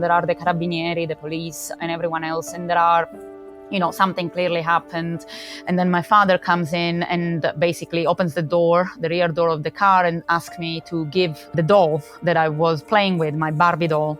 there are the Carabinieri, the police, and everyone else, and there are, something clearly happened. And then my father comes in and basically opens the rear door of the car, and asks me to give the doll that I was playing with, my Barbie doll.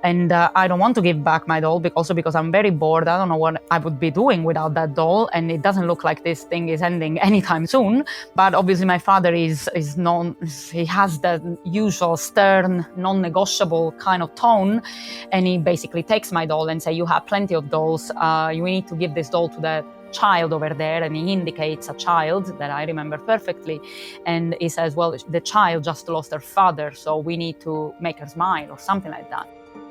And I don't want to give back my doll, also because I'm very bored. I don't know what I would be doing without that doll, and it doesn't look like this thing is ending anytime soon. But obviously my father is known, he has the usual stern, non-negotiable kind of tone, and he basically takes my doll and says, you have plenty of dolls, you need to give this doll to the child over there, and he indicates a child that I remember perfectly, and he says, well, the child just lost her father, so we need to make her smile, or something like that.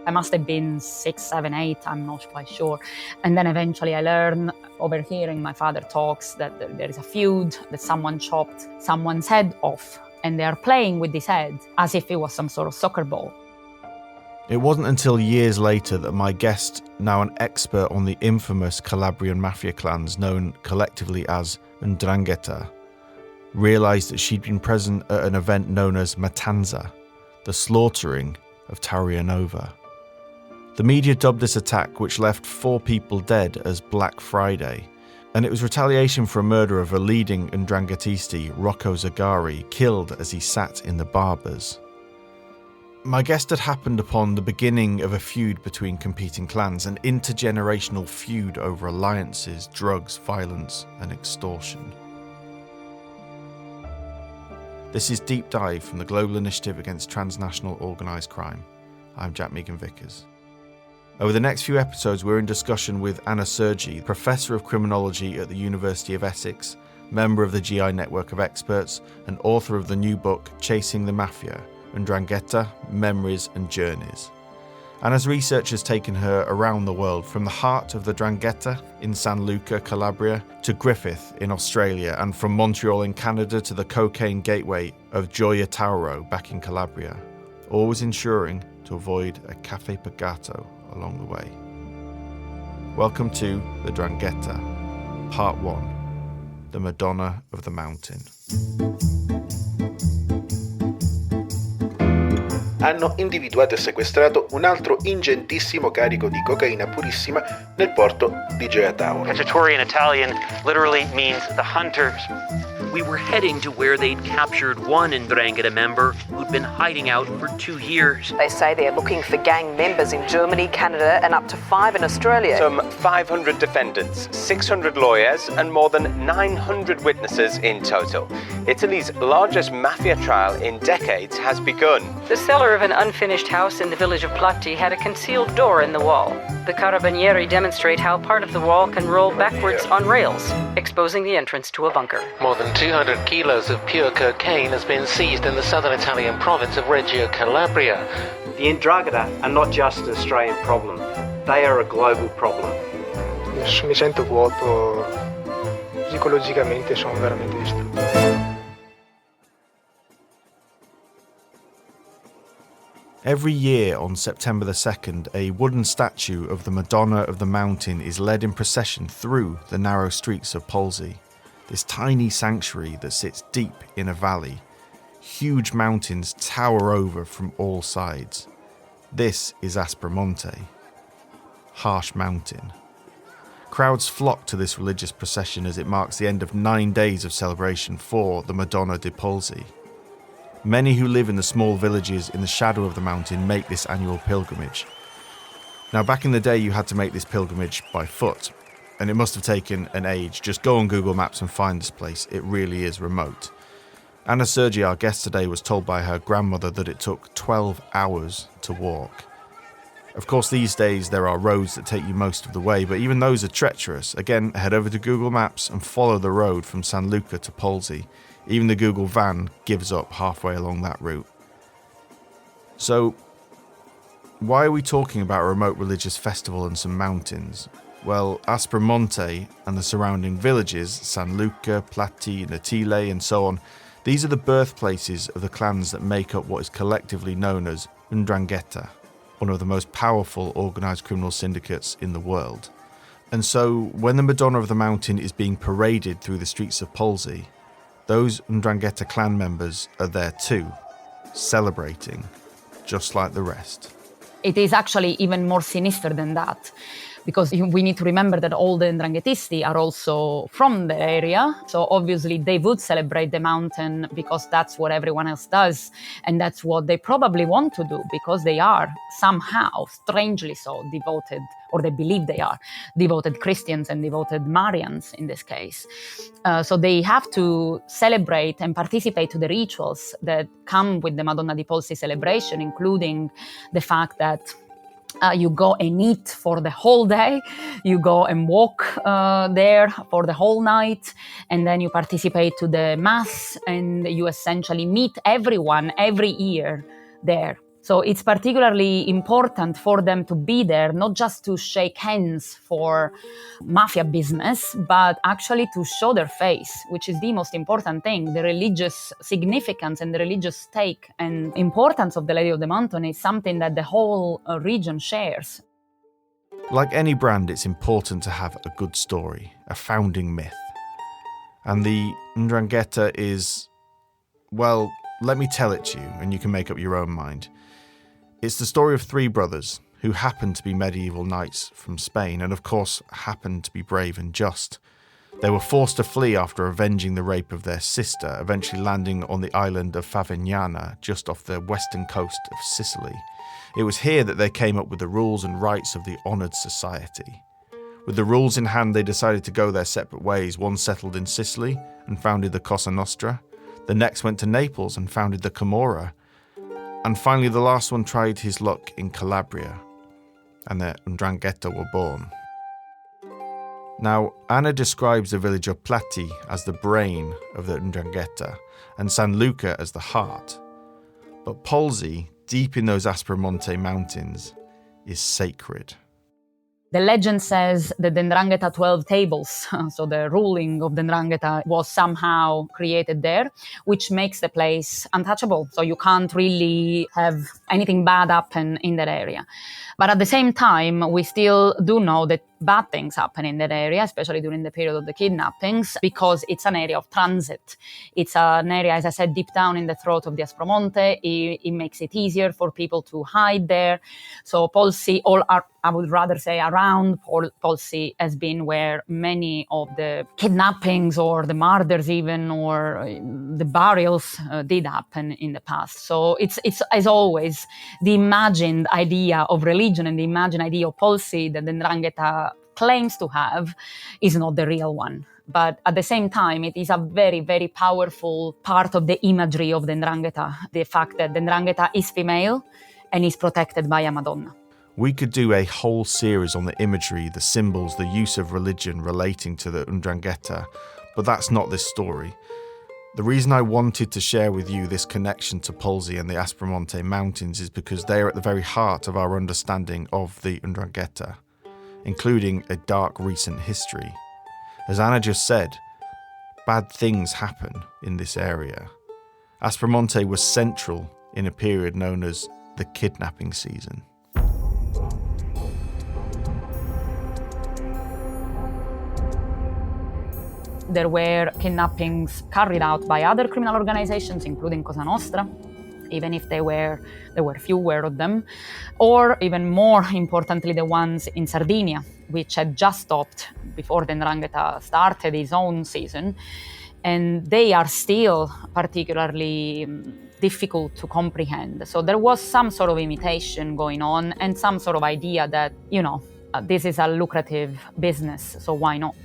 I must have been 6, 7, 8, I'm not quite sure. And then eventually I learn, overhearing my father talks, that there is a feud, that someone chopped someone's head off, and they are playing with this head as if it was some sort of soccer ball. It wasn't until years later that my guest, now an expert on the infamous Calabrian mafia clans known collectively as Ndrangheta, realised that she'd been present at an event known as Matanza, the slaughtering of Taurianova. The media dubbed this attack, which left 4 people dead, as Black Friday, and it was retaliation for a murder of a leading Ndranghetisti, Rocco Zagari, killed as he sat in the barbers. My guest had happened upon the beginning of a feud between competing clans, an intergenerational feud over alliances, drugs, violence, and extortion. This is Deep Dive from the Global Initiative Against Transnational Organised Crime. I'm Jack Megan-Vickers. Over the next few episodes, we're in discussion with Anna Sergi, Professor of Criminology at the University of Essex, member of the GI Network of Experts, and author of the new book, Chasing the Mafia, Ndrangheta, Memories and Journeys. Anna's research has taken her around the world, from the heart of the Ndrangheta in San Luca, Calabria, to Griffith in Australia, and from Montreal in Canada to the cocaine gateway of Gioia Tauro back in Calabria, always ensuring to avoid a cafe pagato along the way. Welcome to the Ndrangheta, Part 1, the Madonna of the Mountain. Hanno individuato e sequestrato un altro ingentissimo carico di cocaina purissima nel porto di Gioia Tauro. Cacciatori in Italian literally means the hunters. We were heading to where they'd captured one Ndrangheta member who'd been hiding out for 2 years. They say they're looking for gang members in Germany, Canada, and up to 5 in Australia. Some 500 defendants, 600 lawyers, and more than 900 witnesses in total. Italy's largest mafia trial in decades has begun. The cellar of an unfinished house in the village of Platì had a concealed door in the wall. The Carabinieri demonstrate how part of the wall can roll backwards on rails, exposing the entrance to a bunker. More than 200 kilos of pure cocaine has been seized in the southern Italian province of Reggio Calabria. The Ndrangheta are not just an Australian problem, they are a global problem. Mi sento vuoto, psicologicamente sono veramente distrutto. Every year on September the 2nd, a wooden statue of the Madonna of the Mountain is led in procession through the narrow streets of Polsi, this tiny sanctuary that sits deep in a valley. Huge mountains tower over from all sides. This is Aspromonte, Harsh Mountain. Crowds flock to this religious procession as it marks the end of 9 days of celebration for the Madonna di Polsi. Many who live in the small villages in the shadow of the mountain make this annual pilgrimage. Now, back in the day, you had to make this pilgrimage by foot, and it must have taken an age. Just go on Google Maps and find this place. It really is remote. Anna Sergi, our guest today, was told by her grandmother that it took 12 hours to walk. Of course, these days there are roads that take you most of the way, but even those are treacherous. Again, head over to Google Maps and follow the road from San Luca to Polsi. Even the Google van gives up halfway along that route. So, why are we talking about a remote religious festival and some mountains? Well, Aspromonte and the surrounding villages, San Luca, Platì, Natile, and so on, these are the birthplaces of the clans that make up what is collectively known as Ndrangheta, one of the most powerful organised criminal syndicates in the world. And so, when the Madonna of the Mountain is being paraded through the streets of Polsi, those Ndrangheta clan members are there too, celebrating, just like the rest. It is actually even more sinister than that, because we need to remember that all the Ndranghetisti are also from the area. So obviously they would celebrate the mountain because that's what everyone else does. And that's what they probably want to do, because they are somehow, strangely so, devoted, or they believe they are, devoted Christians and devoted Marians in this case. So they have to celebrate and participate to the rituals that come with the Madonna di Polsi celebration, including the fact that you go and eat for the whole day, you go and walk there for the whole night, and then you participate to the mass, and you essentially meet everyone every year there. So it's particularly important for them to be there, not just to shake hands for mafia business, but actually to show their face, which is the most important thing. The religious significance and the religious stake and importance of the Lady of the Mountain is something that the whole region shares. Like any brand, it's important to have a good story, a founding myth. And the Ndrangheta is, well, let me tell it to you and you can make up your own mind. It's the story of three brothers who happened to be medieval knights from Spain and, of course, happened to be brave and just. They were forced to flee after avenging the rape of their sister, eventually landing on the island of Favignana, just off the western coast of Sicily. It was here that they came up with the rules and rights of the honoured society. With the rules in hand, they decided to go their separate ways. One settled in Sicily and founded the Cosa Nostra. The next went to Naples and founded the Camorra. And finally, the last one tried his luck in Calabria, and the Ndrangheta were born. Now, Anna describes the village of Platì as the brain of the Ndrangheta, and San Luca as the heart. But Polsi, deep in those Aspromonte mountains, is sacred. The legend says that the Ndrangheta 12 tables, so the ruling of the Ndrangheta, was somehow created there, which makes the place untouchable. So you can't really have anything bad happen in that area. But at the same time, we still do know that bad things happen in that area, especially during the period of the kidnappings, because it's an area of transit. It's an area, as I said, deep down in the throat of the Aspromonte. It makes it easier for people to hide there. So Polsi, I would rather say around Polsi, has been where many of the kidnappings or the murders even, or the burials did happen in the past. So it's as always, the imagined idea of religion and the imagined idea of Polsi that the Ndrangheta claims to have is not the real one. But at the same time, it is a very, very powerful part of the imagery of the Ndrangheta, the fact that the Ndrangheta is female and is protected by a Madonna. We could do a whole series on the imagery, the symbols, the use of religion relating to the Ndrangheta, but that's not this story. The reason I wanted to share with you this connection to Polsi and the Aspromonte Mountains is because they are at the very heart of our understanding of the Ndrangheta, including a dark recent history. As Anna just said, bad things happen in this area. Aspromonte was central in a period known as the kidnapping season. There were kidnappings carried out by other criminal organizations, including Cosa Nostra, even if there were fewer of them, or even more importantly, the ones in Sardinia, which had just stopped before the Ndrangheta started its own season. And they are still particularly difficult to comprehend. So there was some sort of imitation going on and some sort of idea that, this is a lucrative business, so why not?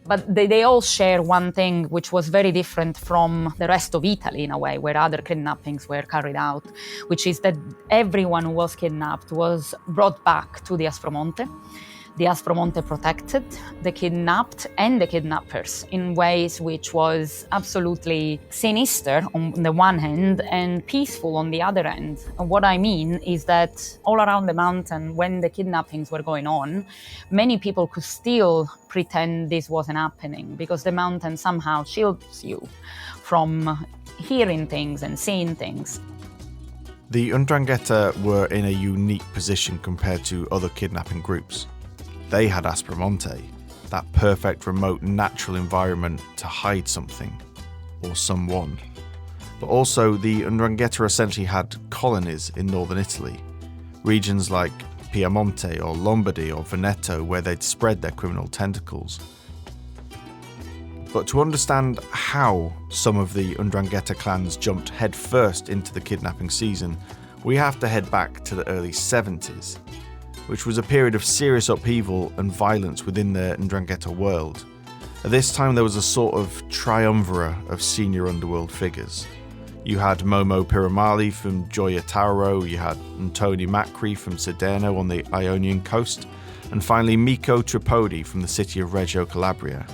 But they all share one thing, which was very different from the rest of Italy in a way, where other kidnappings were carried out, which is that everyone who was kidnapped was brought back to the Aspromonte. The Aspromonte protected the kidnapped and the kidnappers in ways which was absolutely sinister on the one hand and peaceful on the other end. And what I mean is that all around the mountain, when the kidnappings were going on, many people could still pretend this wasn't happening because the mountain somehow shields you from hearing things and seeing things. The Ndrangheta were in a unique position compared to other kidnapping groups. They had Aspromonte, that perfect remote natural environment to hide something or someone. But also the Ndrangheta essentially had colonies in northern Italy, regions like Piemonte or Lombardy or Veneto, where they'd spread their criminal tentacles. But to understand how some of the Ndrangheta clans jumped headfirst into the kidnapping season, we have to head back to the early 70s, which was a period of serious upheaval and violence within the Ndrangheta world. At this time, there was a sort of triumvirate of senior underworld figures. You had Momo Piramali from Gioia Tauro, you had Antoni Macri from Siderno on the Ionian coast, and finally Miko Tripodi from the city of Reggio Calabria.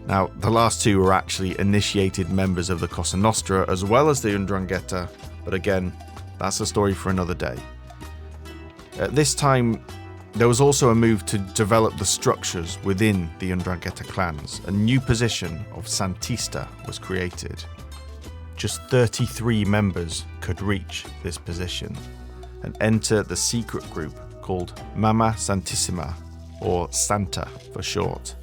Now, the last two were actually initiated members of the Cosa Nostra as well as the Ndrangheta, but again, that's a story for another day. At this time, there was also a move to develop the structures within the Ndrangheta clans. A new position of Santista was created. Just 33 members could reach this position and enter the secret group called Mama Santissima, or Santa for short.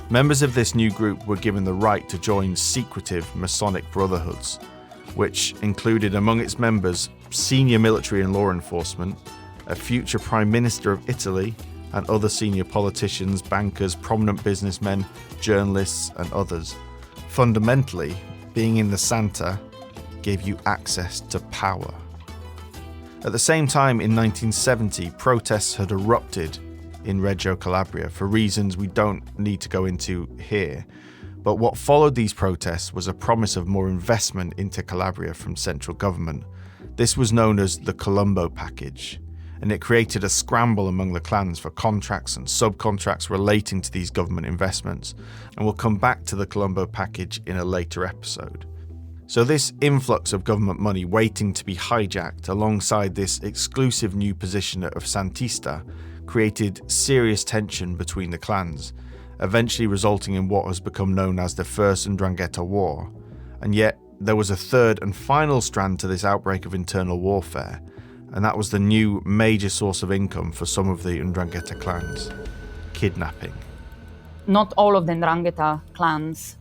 Members of this new group were given the right to join secretive Masonic brotherhoods, which included among its members senior military and law enforcement, a future Prime Minister of Italy, and other senior politicians, bankers, prominent businessmen, journalists, and others. Fundamentally, being in the Santa gave you access to power. At the same time, in 1970, protests had erupted in Reggio Calabria for reasons we don't need to go into here. But what followed these protests was a promise of more investment into Calabria from central government. This was known as the Colombo Package, and it created a scramble among the clans for contracts and subcontracts relating to these government investments, and we'll come back to the Colombo Package in a later episode. So this influx of government money waiting to be hijacked alongside this exclusive new position of Santista created serious tension between the clans, eventually resulting in what has become known as the First Ndrangheta War. And yet, there was a third and final strand to this outbreak of internal warfare, and that was the new major source of income for some of the Ndrangheta clans: kidnapping. Not all of the Ndrangheta clans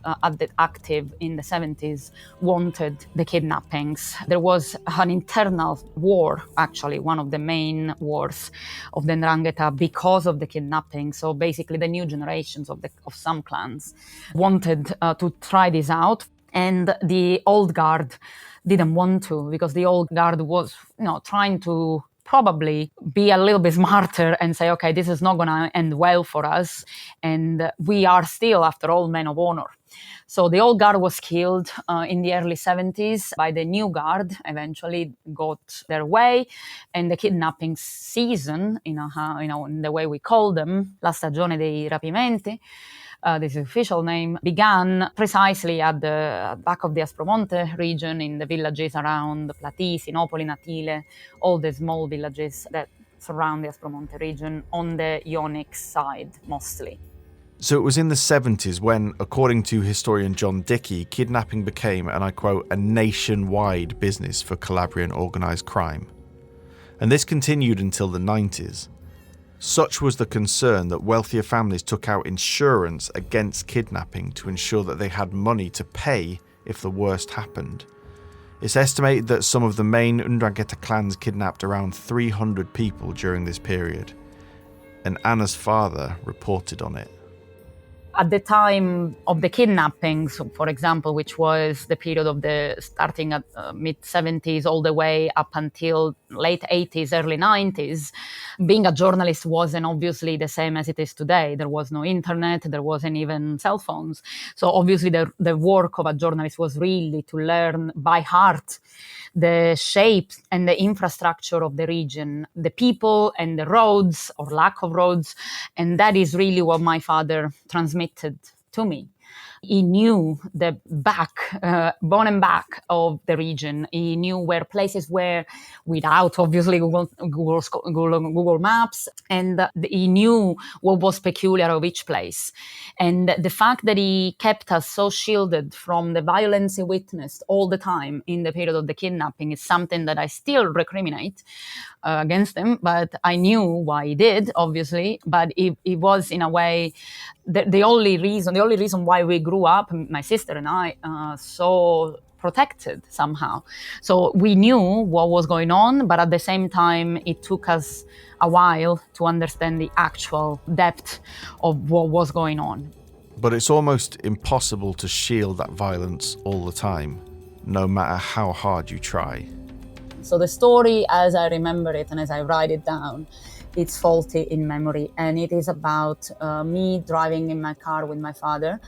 active in the 70s wanted the kidnappings. There was an internal war, actually, one of the main wars of the Ndrangheta because of the kidnapping. So basically the new generations of some clans wanted to try this out, and the old guard didn't want to, because the old guard was trying to probably be a little bit smarter and say, okay, this is not going to end well for us, and we are still, after all, men of honor. So the old guard was killed in the early 70s by the new guard, eventually got their way, and the kidnapping season, in the way we call them, la stagione dei rapimenti, this is the official name, began precisely at the back of the Aspromonte region, in the villages around Platì, Sinopoli, Natile, all the small villages that surround the Aspromonte region on the Ionic side, mostly. So it was in the 70s when, according to historian John Dickey, kidnapping became, and I quote, a nationwide business for Calabrian organised crime. And this continued until the 90s. Such was the concern that wealthier families took out insurance against kidnapping to ensure that they had money to pay if the worst happened. It's estimated that some of the main Ndrangheta clans kidnapped around 300 people during this period, and Anna's father reported on it. At the time of the kidnappings, for example, which was the period of starting at mid-70s all the way up until late 80s, early 90s, being a journalist wasn't obviously the same as it is today. There was no internet, there wasn't even cell phones. So obviously the work of a journalist was really to learn by heart the shape and the infrastructure of the region, the people and the roads or lack of roads. And that is really what my father transmitted to me. He knew the bone and back of the region. He knew where places were without, obviously, Google Maps. And he knew what was peculiar of each place. And the fact that he kept us so shielded from the violence he witnessed all the time in the period of the kidnapping is something that I still recriminate against him. But I knew why he did, obviously. But it was, in a way, the only reason why we grew up, my sister and I, so protected somehow. So we knew what was going on, but at the same time, it took us a while to understand the actual depth of what was going on. But it's almost impossible to shield that violence all the time, no matter how hard you try. So the story, as I remember it and as I write it down, it's faulty in memory. And it is about me driving in my car with my father.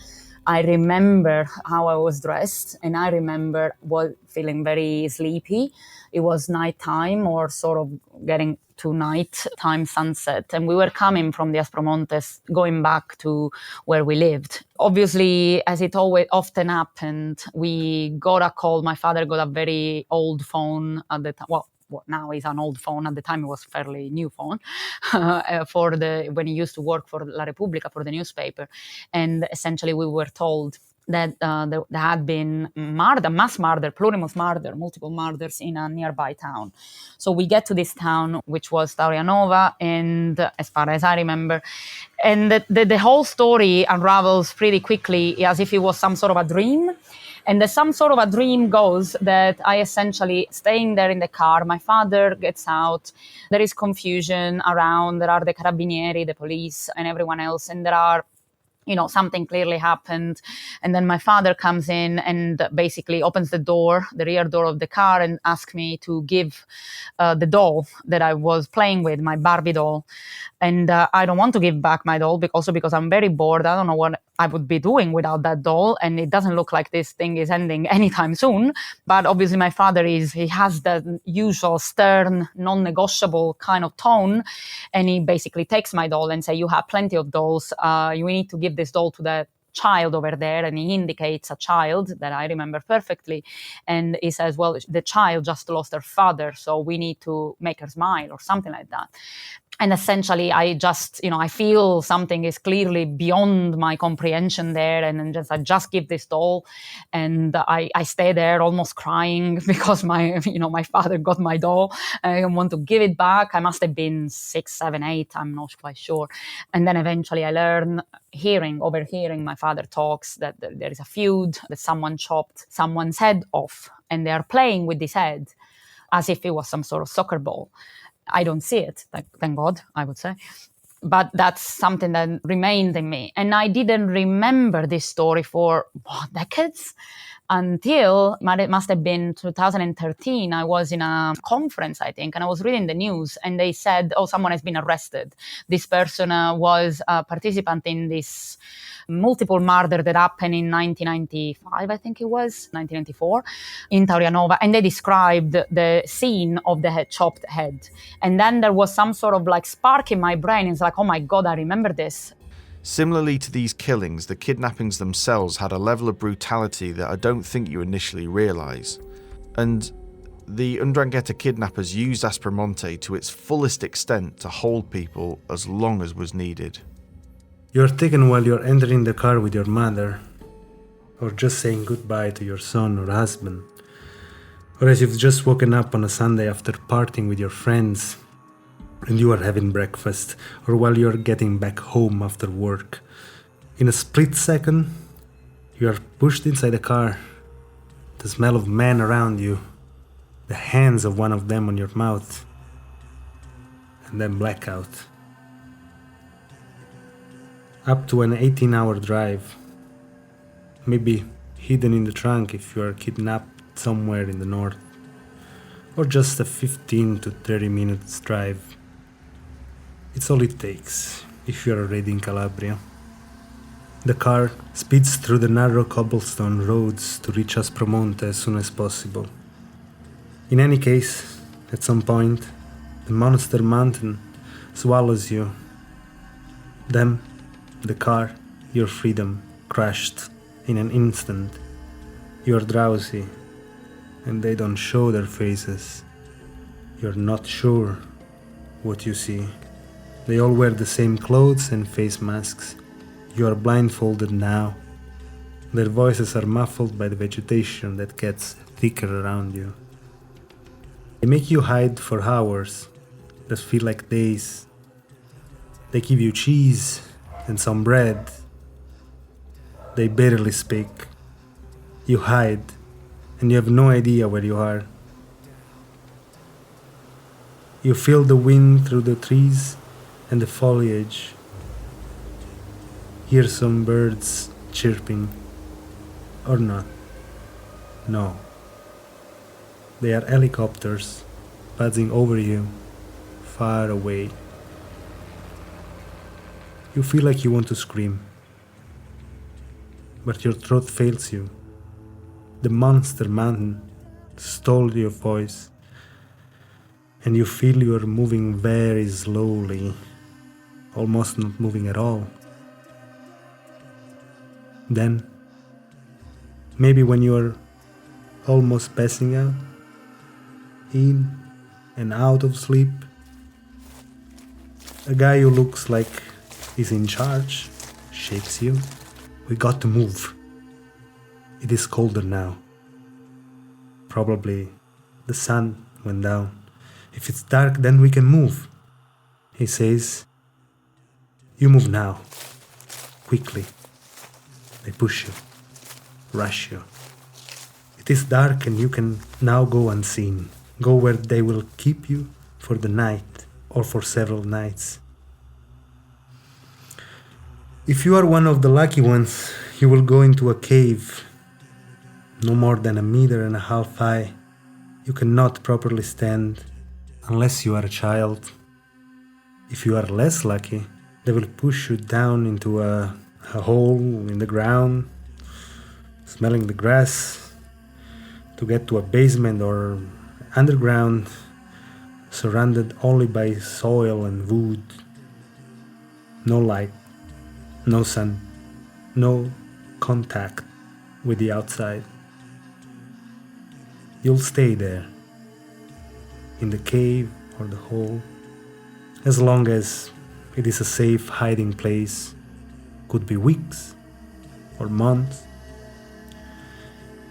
I remember how I was dressed, and I remember feeling very sleepy. It was nighttime, or sort of getting to nighttime sunset, and we were coming from the Aspromonte, going back to where we lived. Obviously, as it often happened, we got a call. My father got a very old phone at the time. Well, what now is an old phone. At the time, it was a fairly new phone when he used to work for La Repubblica, for the newspaper. And essentially, we were told that there had been mass murder, plurimus murder, multiple murders in a nearby town. So we get to this town, which was Taurianova, and as far as I remember, and the whole story unravels pretty quickly as if it was some sort of a dream. And some sort of a dream goes that I essentially staying there in the car, my father gets out, there is confusion around, there are the carabinieri, the police, and everyone else, and there are, something clearly happened. And then my father comes in and basically opens the rear door of the car, and asks me to give the doll that I was playing with, my Barbie doll. And I don't want to give back my doll, because I'm very bored. I don't know what I would be doing without that doll. And it doesn't look like this thing is ending anytime soon. But obviously my father he has the usual stern, non-negotiable kind of tone. And he basically takes my doll and say, you have plenty of dolls. You need to give this doll to that child over there. And he indicates a child that I remember perfectly. And he says, well, the child just lost her father, so we need to make her smile, or something like that. And essentially, I just, I feel something is clearly beyond my comprehension there. And then I just give this doll, and I stay there almost crying because my father got my doll. I want to give it back. I must have been 6, 7, 8. I'm not quite sure. And then eventually I learn, overhearing my father talks, that there is a feud, that someone chopped someone's head off, and they are playing with this head as if it was some sort of soccer ball. I don't see it, thank God, I would say. But that's something that remained in me. And I didn't remember this story for decades, until it must have been 2013. I was in a conference, I think, and I was reading the news, and they said, someone has been arrested. This person was a participant in this multiple murder that happened in 1995, I think it was, 1994, in Taurianova. And they described the scene of the chopped head. And then there was some sort of spark in my brain. It's like, oh my God, I remember this. Similarly to these killings, the kidnappings themselves had a level of brutality that I don't think you initially realise. And the Ndrangheta kidnappers used Aspromonte to its fullest extent to hold people as long as was needed. You're taken while you're entering the car with your mother, or just saying goodbye to your son or husband, or as you've just woken up on a Sunday after partying with your friends and you are having breakfast, or while you're getting back home after work. In a split second, you are pushed inside the car, the smell of men around you, the hands of one of them on your mouth, and then blackout. Up to an 18-hour drive, maybe hidden in the trunk if you are kidnapped somewhere in the north, or just a 15 to 30 minutes drive. It's all it takes if you're already in Calabria. The car speeds through the narrow cobblestone roads to reach Aspromonte as soon as possible. In any case, at some point, the monster mountain swallows you. Them, the car, your freedom, crashed in an instant. You're drowsy, and they don't show their faces. You're not sure what you see. They all wear the same clothes and face masks. You are blindfolded now. Their voices are muffled by the vegetation that gets thicker around you. They make you hide for hours that feel like days. They give you cheese and some bread. They barely speak. You hide, and you have no idea where you are. You feel the wind through the trees and the foliage. Hear some birds chirping. Or not. No. They are helicopters buzzing over you, far away. You feel like you want to scream, but your throat fails you. The monster mountain stole your voice, and you feel you are moving very slowly, almost not moving at all. Then, maybe when you are almost passing out, in and out of sleep, a guy who looks like he's in charge shakes you. We got to move. It is colder now. Probably the sun went down. If it's dark, then we can move. He says, you move now. Quickly. They push you. Rush you. It is dark and you can now go unseen. Go where they will keep you for the night or for several nights. If you are one of the lucky ones, you will go into a cave, no more than 1.5 meters high. You cannot properly stand unless you are a child. If you are less lucky, they will push you down into a hole in the ground, smelling the grass, to get to a basement or underground, surrounded only by soil and wood. No light, no sun, no contact with the outside. You'll stay there, in the cave or the hole, as long as it is a safe hiding place. Could be weeks or months.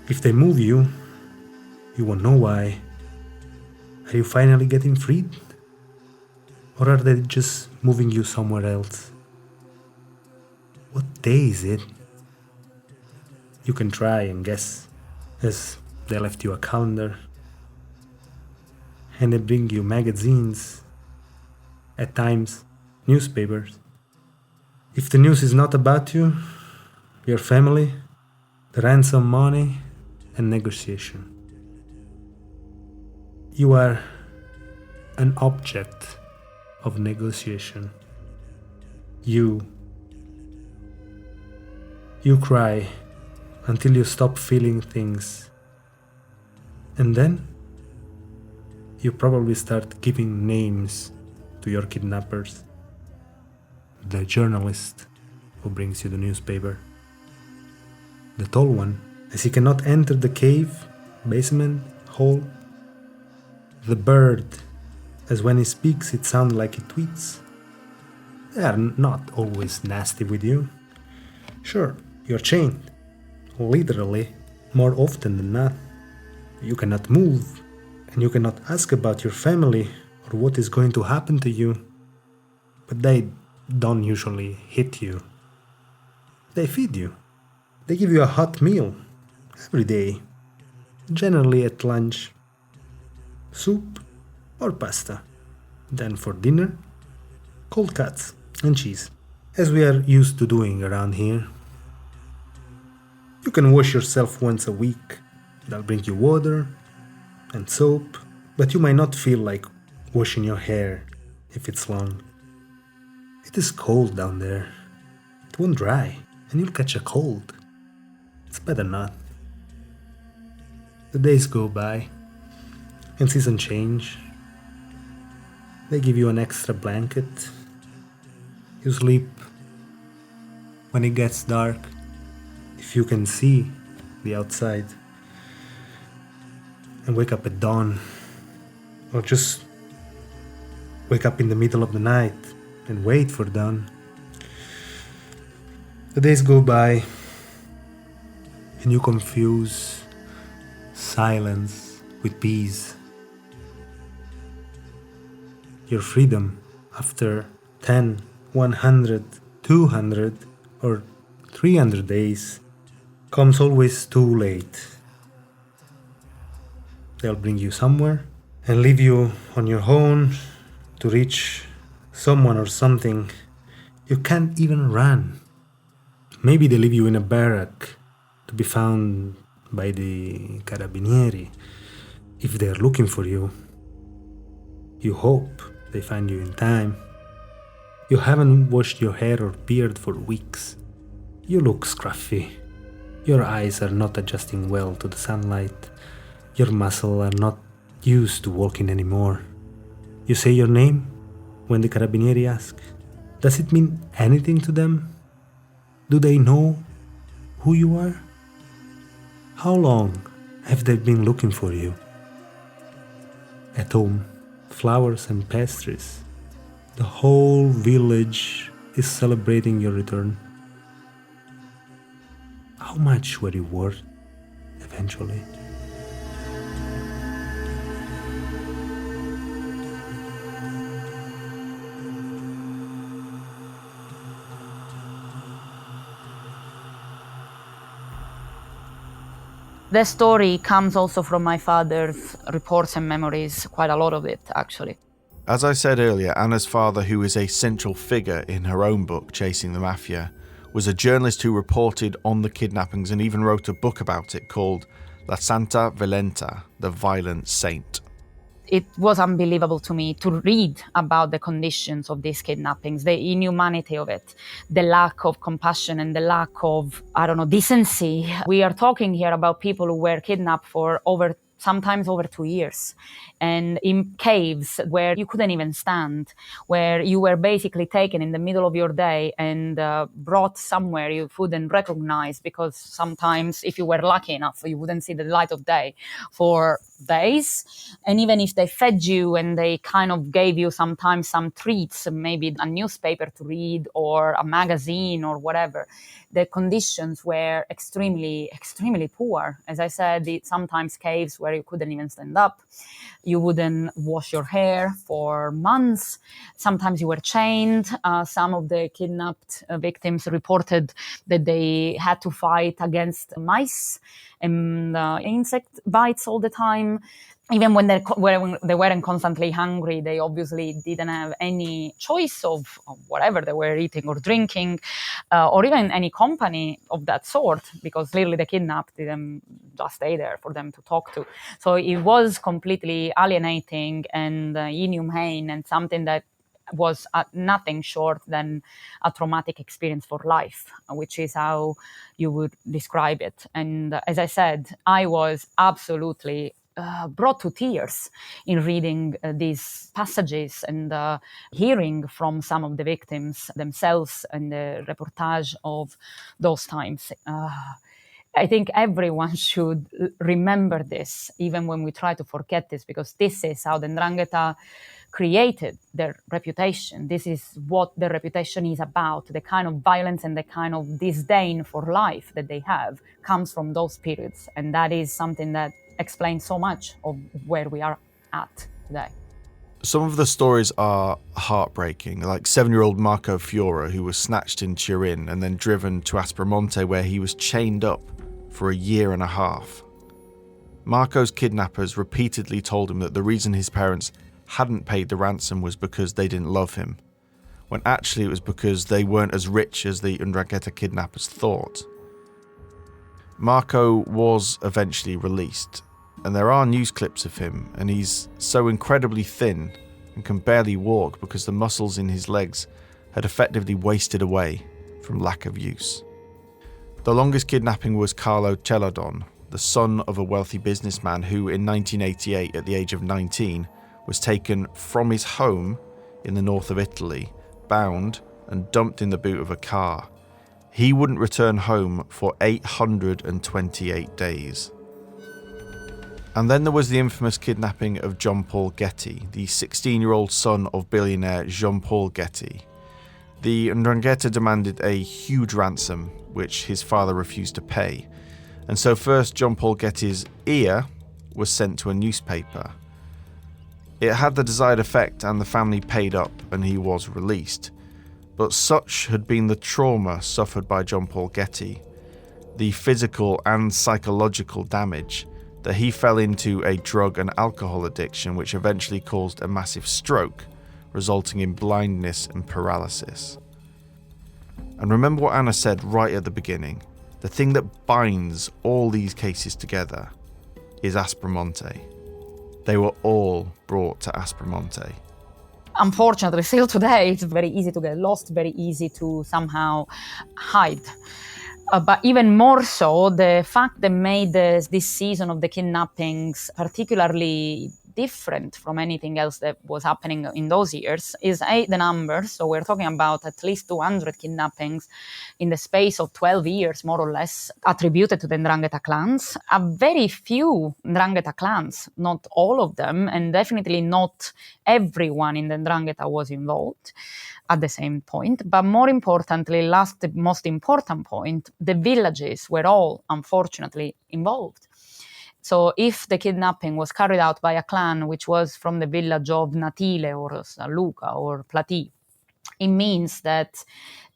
If they move you, you won't know why. Are you finally getting freed? Or are they just moving you somewhere else? What day is it? You can try and guess, as they left you a calendar, and they bring you magazines, at times newspapers. If the news is not about you, your family, the ransom money, and negotiation, you are an object of negotiation. You cry until you stop feeling things. And then you probably start giving names to your kidnappers. The journalist who brings you the newspaper. The tall one, as he cannot enter the cave, basement, hole. The bird, as when he speaks it sounds like he tweets. They are not always nasty with you. Sure, you're chained. Literally, more often than not. You cannot move, and you cannot ask about your family or what is going to happen to you. But they don't usually hit you. They feed you. They give you a hot meal every day, generally at lunch. Soup or pasta. Then for dinner, cold cuts and cheese, as we are used to doing around here. You can wash yourself once a week. They'll bring you water and soap, but you might not feel like washing your hair if it's long. It is cold down there. It won't dry, and you'll catch a cold. It's better not. The days go by, and seasons change. They give you an extra blanket. You sleep when it gets dark, if you can see the outside, and wake up at dawn, or just wake up in the middle of the night and wait for dawn. The days go by, and you confuse silence with peace. Your freedom after 10, 100, 200 or 300 days comes always too late. They'll bring you somewhere and leave you on your own to reach someone or something. You can't even run. Maybe they leave you in a barrack to be found by the Carabinieri if they're looking for you. You hope they find you in time. You haven't washed your hair or beard for weeks. You look scruffy. Your eyes are not adjusting well to the sunlight. Your muscles are not used to walking anymore. You say your name when the Carabinieri ask. Does it mean anything to them? Do they know who you are? How long have they been looking for you? At home, flowers and pastries. The whole village is celebrating your return. How much were you worth eventually? The story comes also from my father's reports and memories, quite a lot of it, actually. As I said earlier, Anna's father, who is a central figure in her own book, Chasing the Mafia, was a journalist who reported on the kidnappings and even wrote a book about it called La Santa Violenta, The Violent Saint. It was unbelievable to me to read about the conditions of these kidnappings, the inhumanity of it, the lack of compassion and the lack of, decency. We are talking here about people who were kidnapped for sometimes over 2 years, and in caves where you couldn't even stand, where you were basically taken in the middle of your day and brought somewhere you wouldn't recognize, because sometimes if you were lucky enough, you wouldn't see the light of day for days. And even if they fed you and they kind of gave you sometimes some treats, maybe a newspaper to read or a magazine or whatever, the conditions were extremely, extremely poor. As I said, sometimes caves where you couldn't even stand up. You wouldn't wash your hair for months. Sometimes you were chained. Some of the kidnapped victims reported that they had to fight against mice and insect bites all the time. Even when they weren't constantly hungry, they obviously didn't have any choice of whatever they were eating or drinking, or even any company of that sort, because clearly the kidnapped didn't just stay there for them to talk to. So it was completely alienating and inhumane, and something that was nothing short than a traumatic experience for life, which is how you would describe it. And as I said, I was absolutely brought to tears in reading these passages and hearing from some of the victims themselves and the reportage of those times. I think everyone should remember this, even when we try to forget this, because this is how the Ndrangheta created their reputation. This is what their reputation is about. The kind of violence and the kind of disdain for life that they have comes from those periods. And that is something that explains so much of where we are at today. Some of the stories are heartbreaking, like 7-year-old Marco Fiora, who was snatched in Turin and then driven to Aspromonte, where he was chained up for 1.5 years. Marco's kidnappers repeatedly told him that the reason his parents hadn't paid the ransom was because they didn't love him, when actually it was because they weren't as rich as the Ndrangheta kidnappers thought. Marco was eventually released, and there are news clips of him, and he's so incredibly thin and can barely walk because the muscles in his legs had effectively wasted away from lack of use. The longest kidnapping was Carlo Celadon, the son of a wealthy businessman who in 1988, at the age of 19, was taken from his home in the north of Italy, bound and dumped in the boot of a car. He wouldn't return home for 828 days. And then there was the infamous kidnapping of John Paul Getty, the 16-year-old son of billionaire Jean-Paul Getty. The Ndrangheta demanded a huge ransom, which his father refused to pay. And so first John Paul Getty's ear was sent to a newspaper. It had the desired effect and the family paid up and he was released. But such had been the trauma suffered by John Paul Getty, the physical and psychological damage, that he fell into a drug and alcohol addiction which eventually caused a massive stroke, resulting in blindness and paralysis. And remember what Anna said right at the beginning, the thing that binds all these cases together is Aspromonte. They were all brought to Aspromonte. Unfortunately, still today, it's very easy to get lost, very easy to somehow hide. But even more so, the fact that made this season of the kidnappings particularly different from anything else that was happening in those years is the numbers. So we're talking about at least 200 kidnappings in the space of 12 years, more or less, attributed to the Ndrangheta clans. A very few Ndrangheta clans, not all of them, and definitely not everyone in the Ndrangheta was involved at the same point. But more importantly, the most important point, the villages were all, unfortunately, involved. So if the kidnapping was carried out by a clan which was from the village of Natile or San Luca or Platì, it means that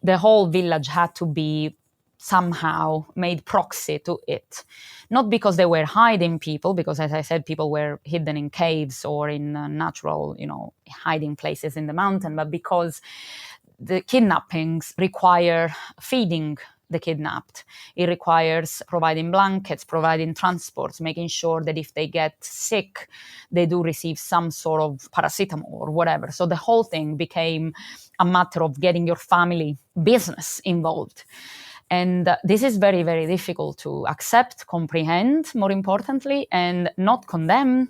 the whole village had to be somehow made proxy to it. Not because they were hiding people, because as I said, people were hidden in caves or in natural, hiding places in the mountain, but because the kidnappings require feeding the kidnapped. It requires providing blankets, providing transports, making sure that if they get sick, they do receive some sort of paracetamol or whatever. So the whole thing became a matter of getting your family business involved. And this is very, very difficult to accept, comprehend, more importantly, and not condemn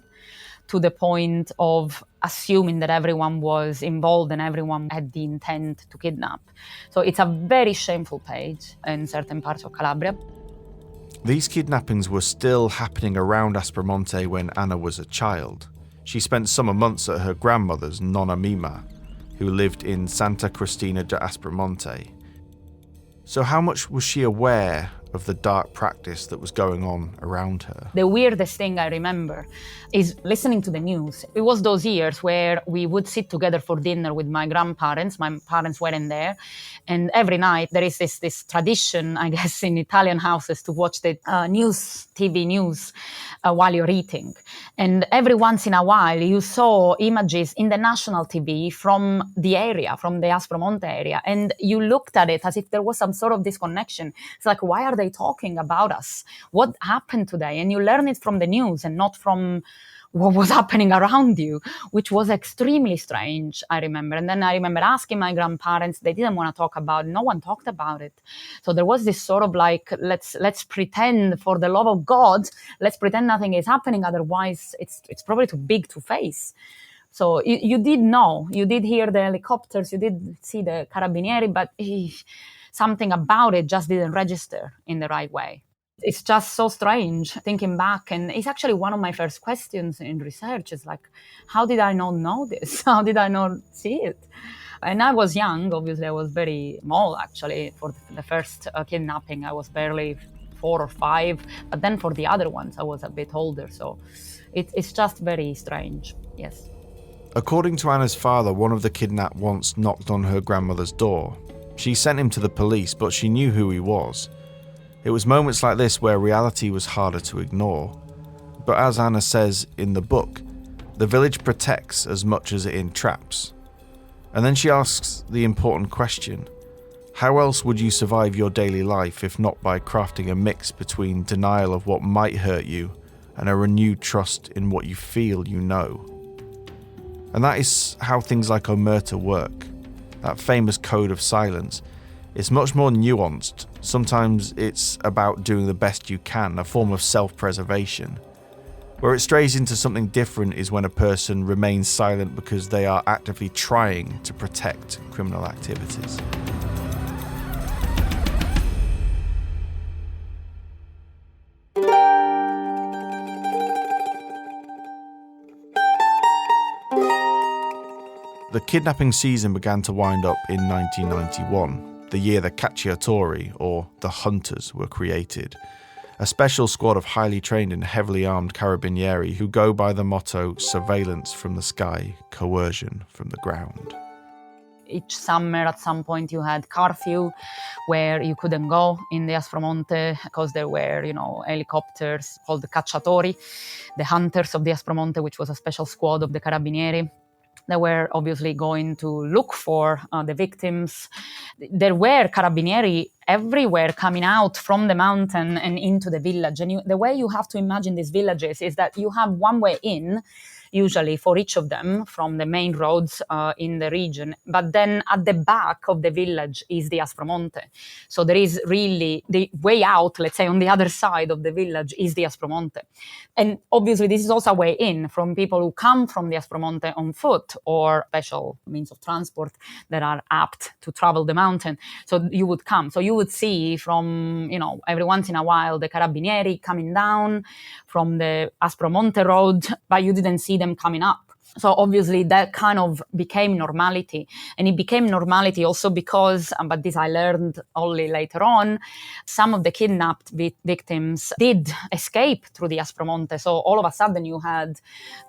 to the point of assuming that everyone was involved and everyone had the intent to kidnap. So it's a very shameful page in certain parts of Calabria. These kidnappings were still happening around Aspromonte when Anna was a child. She spent summer months at her grandmother's, Nonna Mima, who lived in Santa Cristina de Aspromonte. So how much was she aware of the dark practice that was going on around her? The weirdest thing I remember is listening to the news. It was those years where we would sit together for dinner with my grandparents. My parents weren't there. And every night there is this tradition, I guess, in Italian houses to watch the TV news while you're eating. And every once in a while you saw images in the national TV from the area, from the Aspromonte area. And you looked at it as if there was some sort of disconnection. It's like, why are they talking about us? What happened today? And you learn it from the news and not from what was happening around you, which was extremely strange, I remember. And then I remember asking my grandparents, they didn't want to talk about it. No one talked about it. So there was this sort of like, let's pretend, for the love of God, let's pretend nothing is happening. Otherwise, it's probably too big to face. So you did know, you did hear the helicopters, you did see the carabinieri, but something about it just didn't register in the right way. It's just so strange thinking back. And it's actually one of my first questions in research is like, how did I not know this? How did I not see it? And I was young, obviously I was very small actually. For the first kidnapping, I was barely 4 or 5. But then for the other ones, I was a bit older. So it's just very strange, yes. According to Anna's father, one of the kidnapped once knocked on her grandmother's door. She sent him to the police, but she knew who he was. It was moments like this where reality was harder to ignore. But as Anna says in the book, the village protects as much as it entraps. And then she asks the important question, how else would you survive your daily life if not by crafting a mix between denial of what might hurt you and a renewed trust in what you feel you know? And that is how things like Omerta work. That famous code of silence. It's much more nuanced. Sometimes it's about doing the best you can, a form of self-preservation. Where it strays into something different is when a person remains silent because they are actively trying to protect criminal activities. The kidnapping season began to wind up in 1991, the year the Cacciatori, or the Hunters, were created. A special squad of highly trained and heavily armed carabinieri who go by the motto, surveillance from the sky, coercion from the ground. each summer at some point you had curfew where you couldn't go in the Aspromonte because there were, helicopters called the cacciatori, the hunters of the Aspromonte, which was a special squad of the Carabinieri. They were obviously going to look for the victims. There were Carabinieri everywhere coming out from the mountain and into the village. And the way you have to imagine these villages is that you have one way in, usually for each of them from the main roads in the region. But then at the back of the village is the Aspromonte. So there is really the way out, let's say on the other side of the village is the Aspromonte. And obviously this is also a way in from people who come from the Aspromonte on foot or special means of transport that are apt to travel the mountain. So you would come. So you would see from, every once in a while the Carabinieri coming down from the Aspromonte road, but you didn't see them coming up. So obviously that kind of became normality. And it became normality also because, but this I learned only later on, some of the kidnapped victims did escape through the Aspromonte. So all of a sudden you had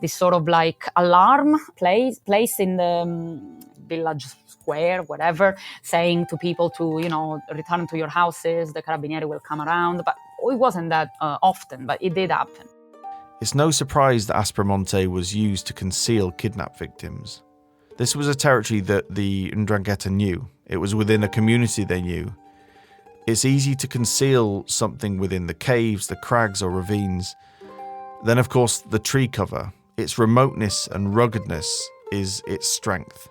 this sort of like alarm placed in the village square, whatever, saying to people to, return to your houses, the Carabinieri will come around. But it wasn't that often, but it did happen. It's no surprise that Aspromonte was used to conceal kidnapped victims. This was a territory that the Ndrangheta knew. It was within a community they knew. It's easy to conceal something within the caves, the crags or ravines. Then, of course, the tree cover. Its remoteness and ruggedness is its strength.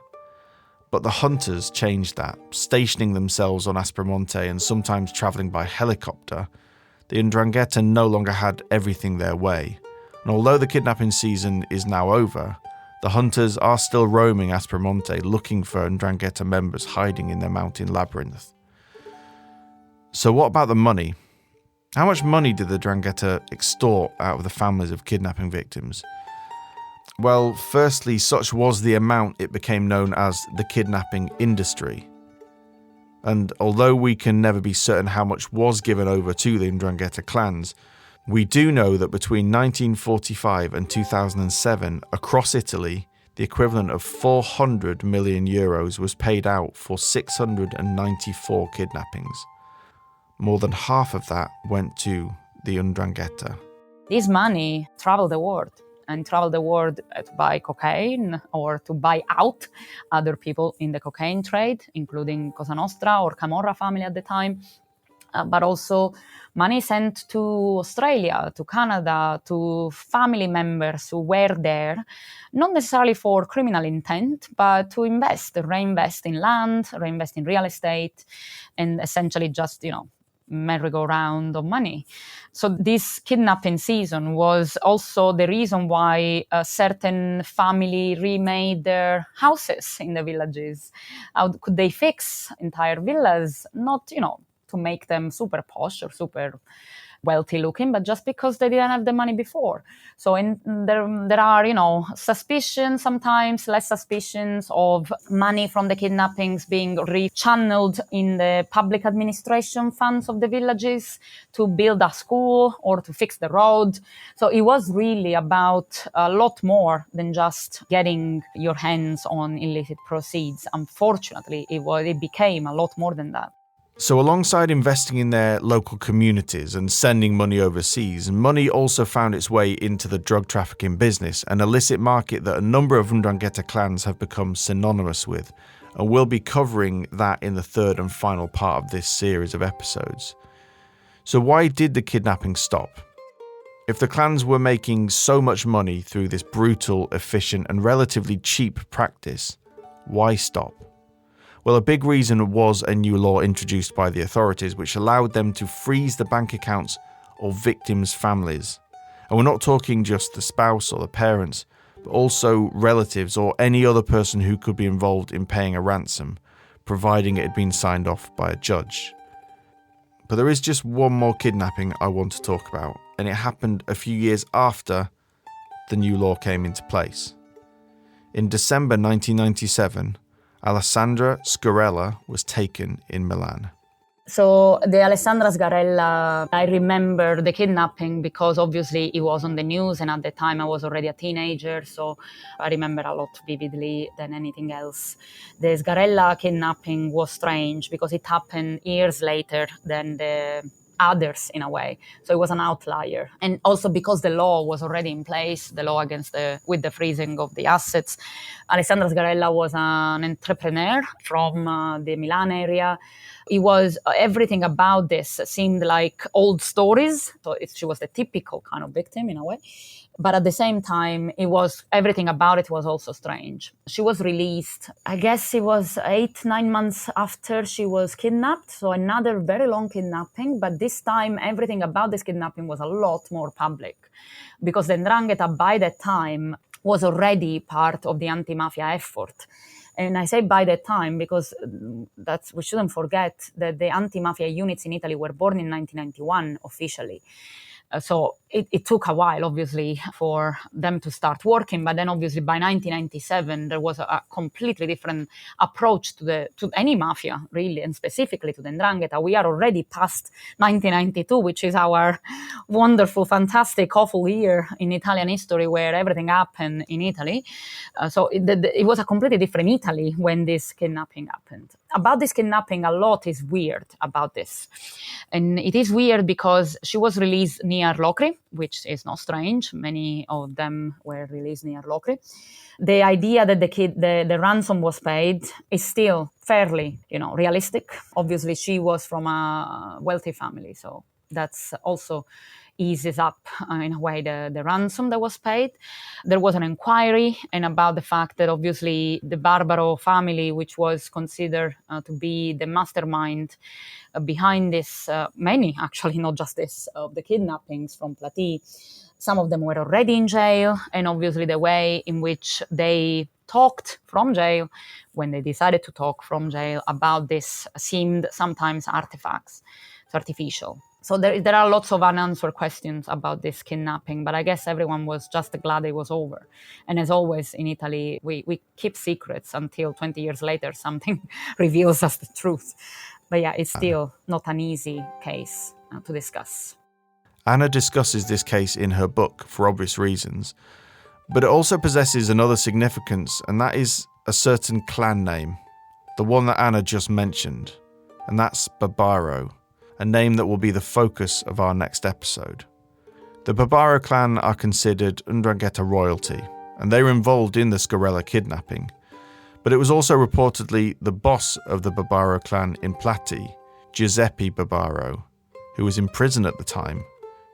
But the hunters changed that, stationing themselves on Aspromonte and sometimes travelling by helicopter. The Ndrangheta no longer had everything their way. And although the kidnapping season is now over, the hunters are still roaming Aspromonte looking for Ndrangheta members hiding in their mountain labyrinth. So what about the money? How much money did the Ndrangheta extort out of the families of kidnapping victims? Well, firstly, such was the amount it became known as the kidnapping industry. And although we can never be certain how much was given over to the Ndrangheta clans, we do know that between 1945 and 2007, across Italy, the equivalent of 400 million euros was paid out for 694 kidnappings. More than half of that went to the Ndrangheta. This money traveled the world. And travel the world to buy cocaine or to buy out other people in the cocaine trade, including Cosa Nostra or Camorra family at the time. But also money sent to Australia, to Canada, to family members who were there, not necessarily for criminal intent, but to reinvest in land, reinvest in real estate, and essentially just, merry-go-round of money. So this kidnapping season was also the reason why a certain family remade their houses in the villages. How could they fix entire villas? Not, to make them super posh or super wealthy looking, but just because they didn't have the money before. So there are, suspicions, sometimes less suspicions of money from the kidnappings being rechanneled in the public administration funds of the villages to build a school or to fix the road. So it was really about a lot more than just getting your hands on illicit proceeds. Unfortunately, it became a lot more than that. So alongside investing in their local communities and sending money overseas, money also found its way into the drug trafficking business, an illicit market that a number of Ndrangheta clans have become synonymous with, and we'll be covering that in the third and final part of this series of episodes. So why did the kidnapping stop? If the clans were making so much money through this brutal, efficient and relatively cheap practice, why stop? Well, a big reason was a new law introduced by the authorities which allowed them to freeze the bank accounts of victims' families. And we're not talking just the spouse or the parents, but also relatives or any other person who could be involved in paying a ransom, providing it had been signed off by a judge. But there is just one more kidnapping I want to talk about, and it happened a few years after the new law came into place. In December 1997, Alessandra Scorella was taken in Milan. So the Alessandra Sgarella, I remember the kidnapping because obviously it was on the news, and at the time I was already a teenager, so I remember a lot vividly than anything else. The Sgarella kidnapping was strange because it happened years later than the others in a way. So it was an outlier. And also because the law was already in place, the law with the freezing of the assets. Alessandra Sgarella was an entrepreneur from the Milan area. It was everything about this seemed like old stories. So she was the typical kind of victim in a way. But at the same time, everything about it was also strange. She was released, I guess it was 8-9 months after she was kidnapped. So another very long kidnapping. But this time, everything about this kidnapping was a lot more public. Because the 'Ndrangheta by that time was already part of the anti-mafia effort. And I say by that time because we shouldn't forget that the anti-mafia units in Italy were born in 1991 officially. So it took a while, obviously, for them to start working. But then, obviously, by 1997, there was a completely different approach to any mafia, really, and specifically to the 'Ndrangheta. We are already past 1992, which is our wonderful, fantastic, awful year in Italian history where everything happened in Italy. So it was a completely different Italy when this kidnapping happened. About this kidnapping, a lot is weird about this. And it is weird because she was released near Locri, which is not strange. Many of them were released near Locri. The idea that the ransom was paid is still fairly, realistic. Obviously, she was from a wealthy family, so that's also eases up in a way the ransom that was paid. There was an inquiry and about the fact that obviously the Barbaro family, which was considered to be the mastermind behind this, many actually, not just this, of the kidnappings from Platì, some of them were already in jail, and obviously the way in which they talked from jail, when they decided to talk from jail about this, seemed sometimes artificial. So there are lots of unanswered questions about this kidnapping, but I guess everyone was just glad it was over. And as always in Italy, we keep secrets until 20 years later something reveals us the truth. But yeah, it's still not an easy case to discuss. Anna discusses this case in her book for obvious reasons, but it also possesses another significance, and that is a certain clan name, the one that Anna just mentioned, and that's Barbaro, a name that will be the focus of our next episode. The Barbaro clan are considered 'Ndrangheta royalty, and they were involved in the Sgarella kidnapping. But it was also reportedly the boss of the Barbaro clan in Platì, Giuseppe Barbaro, who was in prison at the time,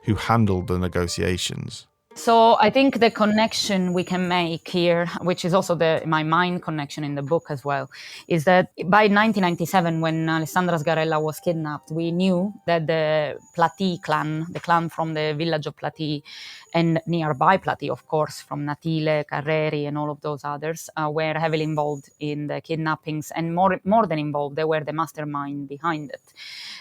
who handled the negotiations. So I think the connection we can make here, which is also my mind connection in the book as well, is that by 1997, when Alessandra Sgarella was kidnapped, we knew that the Platì clan, the clan from the village of Platì, and nearby Platì, of course, from Natile, Carreri, and all of those others, were heavily involved in the kidnappings, and more than involved, they were the mastermind behind it.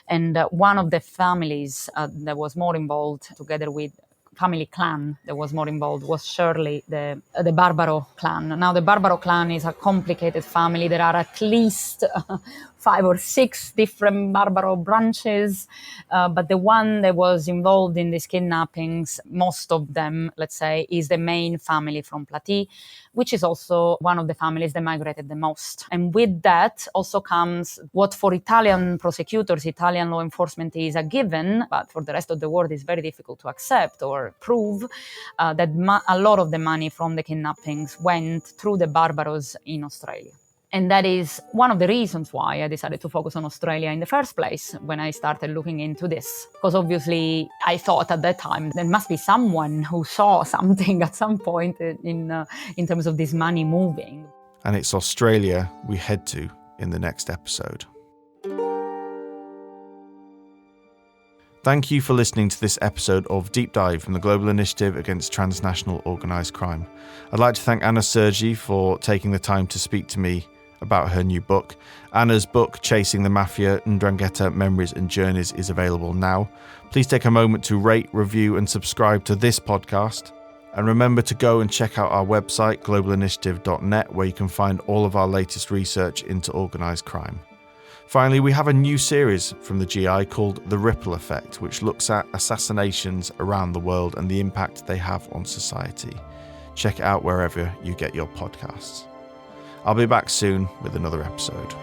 And one of the families that was more involved, together with family clan that was more involved, was surely the Barbaro clan. Now, the Barbaro clan is a complicated family. There are at least 5 or 6 different Barbaro branches, but the one that was involved in these kidnappings, most of them, let's say, is the main family from Platì, which is also one of the families that migrated the most. And with that also comes what for Italian prosecutors, Italian law enforcement is a given, but for the rest of the world is very difficult to accept or prove, that a lot of the money from the kidnappings went through the Barbaros in Australia. And that is one of the reasons why I decided to focus on Australia in the first place when I started looking into this. Because obviously I thought at that time there must be someone who saw something at some point in terms of this money moving. And it's Australia we head to in the next episode. Thank you for listening to this episode of Deep Dive from the Global Initiative Against Transnational Organised Crime. I'd like to thank Anna Sergi for taking the time to speak to me about her new book. Anna's book, Chasing the Mafia, Ndrangheta Memories and Journeys, is available now. Please take a moment to rate, review and subscribe to this podcast. And remember to go and check out our website, globalinitiative.net, where you can find all of our latest research into organised crime. Finally, we have a new series from the GI called The Ripple Effect, which looks at assassinations around the world and the impact they have on society. Check it out wherever you get your podcasts. I'll be back soon with another episode.